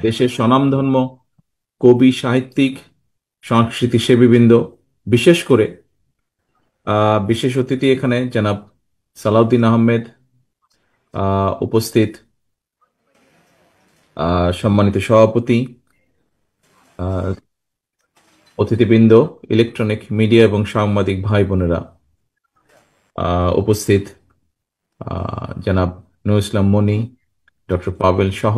দেশের স্বনামধন্য কবি, সাহিত্যিক, সংস্কৃতি সেবীবৃন্দ, বিশেষ করে বিশেষ অতিথি এখানে জনাব সালাউদ্দিন আহমেদ, উপস্থিত সম্মানিত সভাপতি, আহ, অতিথিবৃন্দ, ইলেকট্রনিক মিডিয়া এবং সাংবাদিক ভাই বোনেরা, উপস্থিত জনাব নূর ইসলাম মনি, ডক্টর পাভেল সহ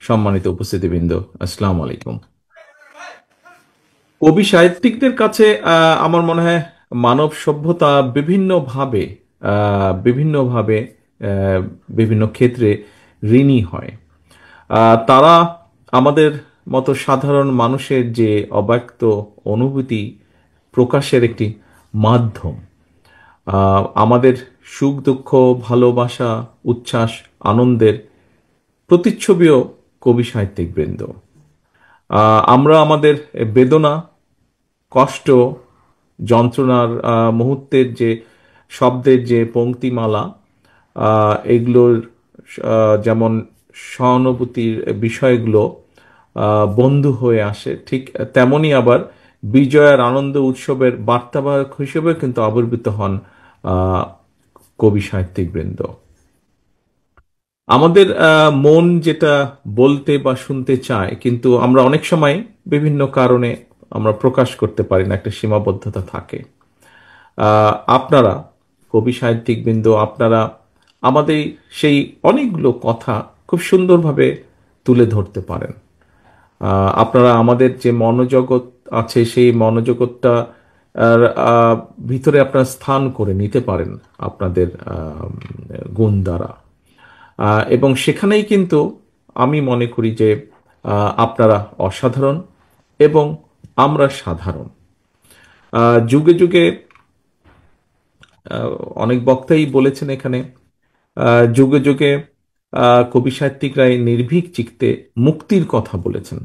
সম্মানিত উপস্থিতিবৃন্দ, আসসালামু আলাইকুম। কবি সাহিত্যিকদের কাছে আমার মনে হয় মানব সভ্যতা বিভিন্নভাবে বিভিন্নভাবে আহ, বিভিন্ন ক্ষেত্রে ঋণী হয়। তারা আমাদের মতো সাধারণ মানুষের যে অব্যক্ত অনুভূতি প্রকাশের একটি মাধ্যম। আমাদের সুখ দুঃখ, ভালোবাসা, উচ্ছ্বাস, আনন্দের প্রতিচ্ছবিও কবি সাহিত্যিক বৃন্দ। আমরা আমাদের বেদনা, কষ্ট, যন্ত্রণার মুহূর্তের যে শব্দের যে পংক্তিমালা, এগুলোর যেমন সহানুভূতির বিষয়গুলো বন্ধু হয়ে আসে, ঠিক তেমনি আবার বিজয়ের আনন্দ উৎসবের বার্তাবাহক হিসেবে কিন্তু আবির্ভূত হন আহ, কবি সাহিত্যিক বৃন্দ। আমাদের মন যেটা বলতে বা শুনতে চায়, কিন্তু আমরা অনেক সময় বিভিন্ন কারণে আমরা প্রকাশ করতে পারি না, একটা সীমাবদ্ধতা থাকে। আপনারা কবি সাহিত্যিকবৃন্দ, আপনারা আমাদের সেই অনেকগুলো কথা খুব সুন্দরভাবে তুলে ধরতে পারেন। আপনারা আমাদের যে মনোজগৎ আছে, সেই মনোজগৎটা আর, ভিতরে আপনারা স্থান করে নিতে পারেন আপনাদের গুণ দ্বারা। এবং সেখানেই কিন্তু আমি মনে করি যে আপনারা অসাধারণ এবং আমরা সাধারণ। যুগে যুগে আহ, অনেক বক্তাই বলেছেন এখানে, যুগে যুগে কবি সাহিত্যিকরা এই নির্ভীক চিত্তে মুক্তির কথা বলেছেন।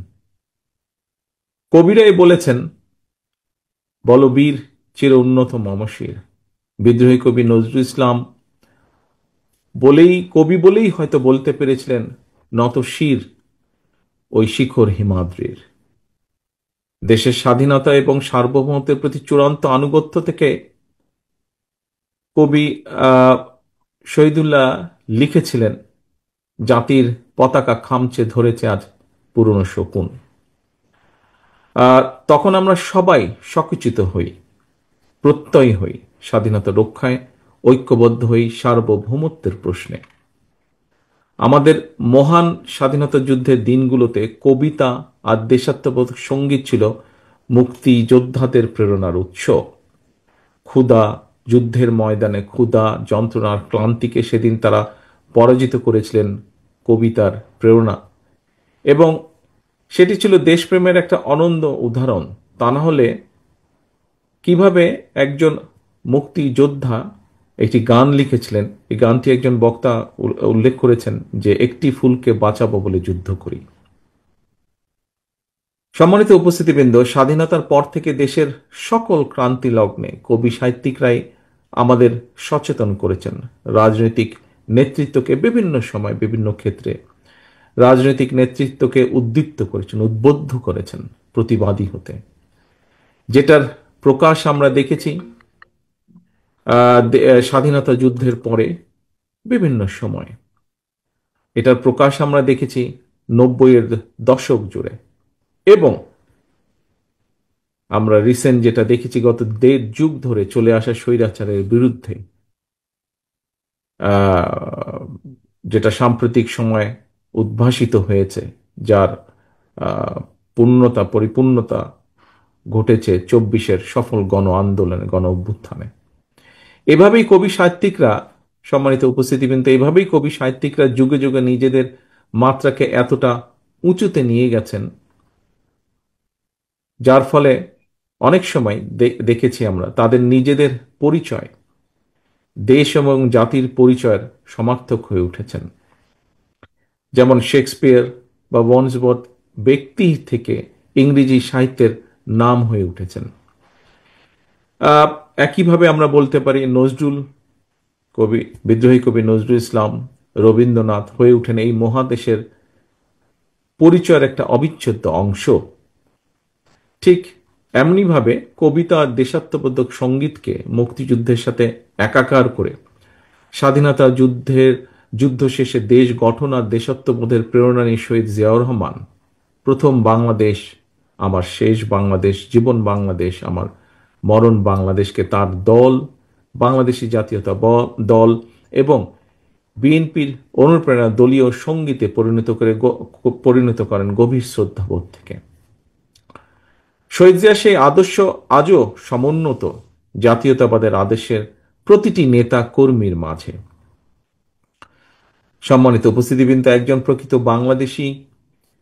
কবিরাই বলেছেন, বলবীর চির উন্নত মমশির। বিদ্রোহী কবি নজরুল ইসলাম কবি বলেই হয়তো বলতে পেরেছিলেন, নত শির ওই শিখর হিমাদ্রির। দেশের স্বাধীনতা এবং সার্বভৌমত্বের প্রতি চূড়ান্ত আনুগত্য থেকে কবি আহ শহীদুল্লাহ লিখেছিলেন, জাতির পতাকা খামচে ধরেছে আজ পুরনো শকুন। তখন আমরা সবাই সকুচিত হই, প্রত্যয়ী হই স্বাধীনতা রক্ষায়, ঐক্যবদ্ধ হই সার্বভৌমত্বের প্রশ্নে। আমাদের মহান স্বাধীনতা যুদ্ধের দিনগুলোতে কবিতা আর দেশাত্মবোধক সঙ্গীত ছিল মুক্তি যোদ্ধাদের প্রেরণার উৎস। ক্ষুধা, যুদ্ধের ময়দানে ক্ষুধা, যন্ত্রণার ক্লান্তিকে সেদিন তারা পরাজিত করেছিলেন কবিতার প্রেরণা। এবং সেটি ছিল দেশপ্রেমের একটা অনন্য উদাহরণ। তা না হলে কিভাবে একজন মুক্তিযোদ্ধা একটি গান লিখেছিলেন, এই গানটি একজন বক্তা উল্লেখ করেছেন যে, একটি ফুলকে বাঁচাবো বলে যুদ্ধ করি। সম্মানিত উপস্থিতিবৃন্দ, স্বাধীনতার পর থেকে দেশের সকল ক্রান্তি লগ্নে কবি সাহিত্যিকরাই আমাদের সচেতন করেছেন। রাজনৈতিক নেতৃত্বকে বিভিন্ন সময় বিভিন্ন ক্ষেত্রে রাজনৈতিক নেতৃত্বকে উদ্দীপ্ত করেছেন, উদ্বুদ্ধ করেছেন প্রতিবাদী হতে। যেটার প্রকাশ আমরা দেখেছি স্বাধীনতা যুদ্ধের পরে বিভিন্ন সময়। এটার প্রকাশ আমরা দেখেছি 90-এর দশক জুড়ে। এবং আমরা রিসেন্ট যেটা দেখেছি, গত 1.5 যুগ ধরে চলে আসা স্বৈরাচারের বিরুদ্ধে, আহ, যেটা সাম্প্রতিক সময়ে উদ্ভাসিত হয়েছে, যার আহ, পরিপূর্ণতা ঘটেছে 24-এর সফল গণ আন্দোলনে, গণ অভ্যুত্থানে। এভাবেই কবি সাহিত্যিকরা, সম্মানিত উপস্থিতিবৃন্দ, এভাবেই কবি সাহিত্যিকরা যুগে যুগে নিজেদের মাত্রাকে এতটা উঁচুতে নিয়ে গেছেন, যার ফলে অনেক সময় দেখেছি আমরা তাদের নিজেদের পরিচয়, দেশ এবং জাতির পরিচয়ের সমার্থক হয়ে উঠেছেন। যেমন শেক্সপিয়ার বা ওয়ার্ডসওয়ার্থ ব্যক্তি থেকে ইংরেজি সাহিত্যের নাম হয়ে উঠেছেন। আহ, একইভাবে আমরা বলতে পারি নজরুল কবি, বিদ্রোহী কবি নজরুল ইসলাম, রবীন্দ্রনাথ হয়ে উঠেন এই মহাদেশের পরিচয়ের একটা অবিচ্ছেদ্য অংশ। ঠিক এমনিভাবে কবিতা আর দেশাত্মবোধক সঙ্গীতকে মুক্তিযুদ্ধের সাথে একাকার করে স্বাধীনতা যুদ্ধ শেষে দেশ গঠন আর দেশাত্মবোধের প্রেরণা নিয়ে শহীদ জিয়াউর রহমান প্রথম বাংলাদেশ আমার শেষ বাংলাদেশ, জীবন বাংলাদেশ আমার মরণ বাংলাদেশকে তার দল, বাংলাদেশী জাতীয়তা দল এবং বিএনপির অনুপ্রেরণা দলীয় সঙ্গীতে পরিণত করেন গভীর শ্রদ্ধাবোধ থেকে। শহীদ জিয়া সেই আদর্শ আজও সমুন্নত জাতীয়তাবাদের আদর্শের প্রতিটি নেতা কর্মীর মাঝে। সম্মানিত উপস্থিতিবৃন্দ, একজন প্রকৃত বাংলাদেশী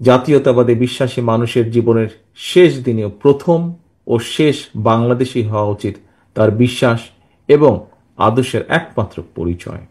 জাতীয়তাবাদে বিশ্বাসী মানুষের জীবনের শেষ দিনেও প্রথম ও শেষ বাংলাদেশী হওয়া উচিত তার বিশ্বাস এবং আদর্শের একমাত্র পরিচয়।